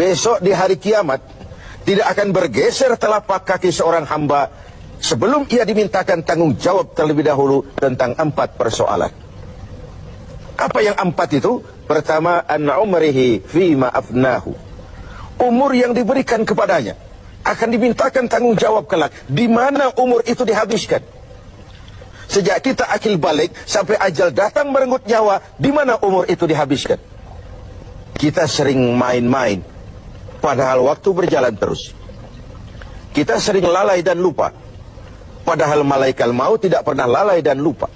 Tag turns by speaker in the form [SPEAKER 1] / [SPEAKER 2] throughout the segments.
[SPEAKER 1] besok di hari kiamat tidak akan bergeser telapak kaki seorang hamba sebelum ia dimintakan tanggung jawab terlebih dahulu tentang 4 persoalan. Apa yang 4 itu? Pertama, an umrihi fima afnahu. Umur yang diberikan kepadanya akan dimintakan tanggung jawab kelak. Di mana umur itu dihabiskan? Sejak kita akil balik sampai ajal datang merenggut nyawa, di mana umur itu dihabiskan? Kita sering main-main, padahal waktu berjalan terus. Kita sering lalai dan lupa, padahal malaikat maut tidak pernah lalai dan lupa.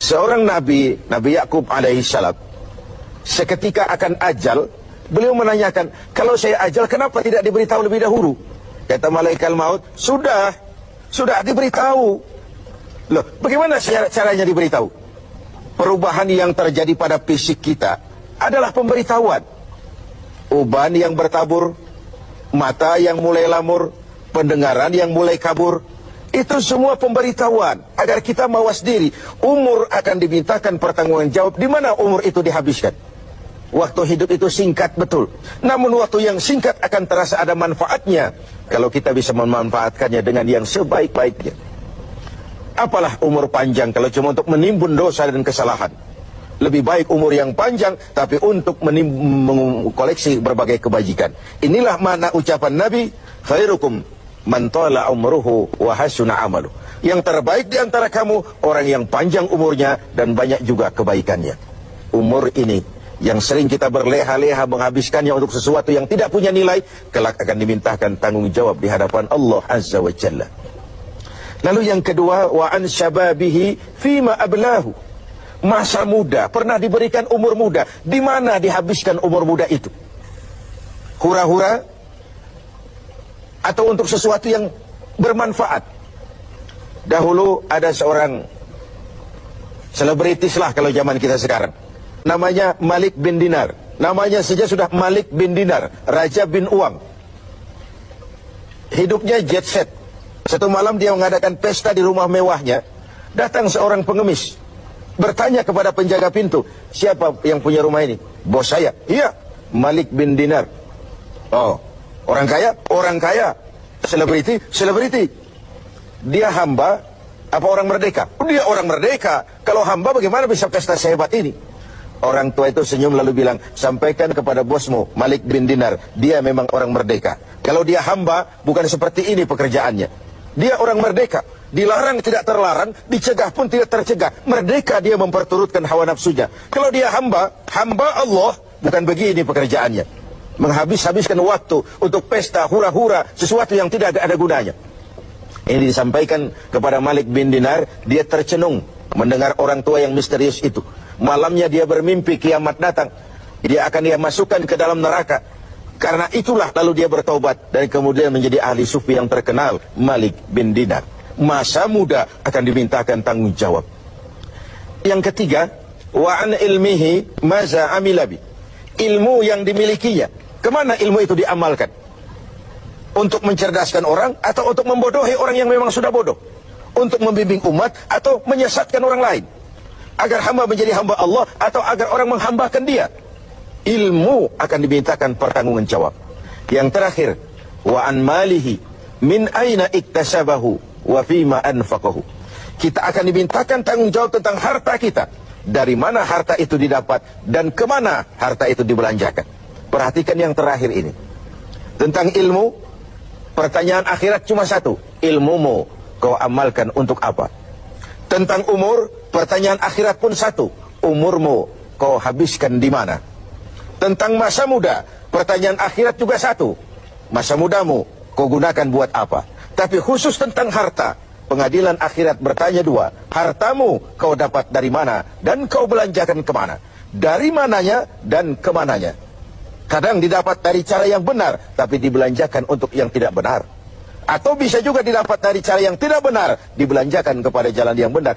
[SPEAKER 1] Seorang Nabi Yakub alaihissalam, seketika akan ajal, beliau menanyakan, kalau saya ajal kenapa tidak diberitahu lebih dahulu? Kata malaikat maut, sudah diberitahu. Loh, bagaimana caranya diberitahu? Perubahan yang terjadi pada fisik kita adalah pemberitahuan. Uban yang bertabur, mata yang mulai lamur, pendengaran yang mulai kabur, itu semua pemberitahuan agar kita mawas diri. Umur akan dimintakan pertanggungan jawab. Di mana umur itu dihabiskan? Waktu hidup itu singkat betul, namun waktu yang singkat akan terasa ada manfaatnya kalau kita bisa memanfaatkannya dengan yang sebaik-baiknya. Apalah umur panjang kalau cuma untuk menimbun dosa dan kesalahan. Lebih baik umur yang panjang tapi untuk mengkoleksi berbagai kebajikan. Inilah makna ucapan Nabi, khairukum man tala umruhu wa hasuna amalu. Yang terbaik di antara kamu orang yang panjang umurnya dan banyak juga kebaikannya. Umur ini yang sering kita berleha-leha menghabiskannya untuk sesuatu yang tidak punya nilai, kelak akan dimintakan tanggung jawab di hadapan Allah Azza wa Jalla. Lalu yang kedua, wa an syababihi fima ablahu. Masa muda, pernah diberikan umur muda. Di mana dihabiskan umur muda itu? Hura-hura atau untuk sesuatu yang bermanfaat? Dahulu ada seorang selebritis lah kalau zaman kita sekarang, namanya Malik bin Dinar. Namanya saja sudah Malik bin Dinar, Raja bin Uang. Hidupnya jet set. Satu malam dia mengadakan pesta di rumah mewahnya. Datang seorang pengemis, bertanya kepada penjaga pintu, siapa yang punya rumah ini? Bos saya. Iya, Malik bin Dinar. Oh, orang kaya? Orang kaya. Selebriti? Selebriti. Dia hamba apa orang merdeka? Dia orang merdeka. Kalau hamba bagaimana bisa pesta sehebat ini? Orang tua itu senyum lalu bilang, sampaikan kepada bosmu Malik bin Dinar, dia memang orang merdeka. Kalau dia hamba bukan seperti ini pekerjaannya. Dia orang merdeka, dilarang tidak terlarang, dicegah pun tidak tercegah. Merdeka dia memperturutkan hawa nafsunya. Kalau dia hamba Allah, bukan begini pekerjaannya. Menghabiskan waktu untuk pesta, hura-hura, sesuatu yang tidak ada gunanya. Ini disampaikan kepada Malik bin Dinar, dia tercenung mendengar orang tua yang misterius itu. Malamnya dia bermimpi kiamat datang, dia akan masukkan ke dalam neraka. Karena itulah lalu dia bertobat dan kemudian menjadi ahli sufi yang terkenal, Malik bin Dinar. Masa muda akan dimintakan tanggung jawab. Yang ketiga, wa an ilmihi maza amilabi. Ilmu yang dimilikinya, kemana ilmu itu diamalkan? Untuk mencerdaskan orang atau untuk membodohi orang yang memang sudah bodoh? Untuk membimbing umat atau menyesatkan orang lain? Agar hamba menjadi hamba Allah atau agar orang menghambakan dia? Ilmu akan dimintakan pertanggungan jawab. Yang terakhir, wa an malihi min aina iktasabahu wa fima anfaqahu. Kita akan dimintakan tanggung jawab tentang harta kita. Dari mana harta itu didapat dan kemana harta itu dibelanjakan. Perhatikan yang terakhir ini. Tentang ilmu, pertanyaan akhirat cuma satu. Ilmumu kau amalkan untuk apa? Tentang umur, pertanyaan akhirat pun satu. Umurmu kau habiskan di mana? Tentang masa muda, pertanyaan akhirat juga satu. Masa mudamu kau gunakan buat apa? Tapi khusus tentang harta, pengadilan akhirat bertanya dua. Hartamu kau dapat dari mana dan kau belanjakan kemana? Dari mananya dan kemananya? Kadang didapat dari cara yang benar, tapi dibelanjakan untuk yang tidak benar. Atau bisa juga didapat dari cara yang tidak benar, dibelanjakan kepada jalan yang benar.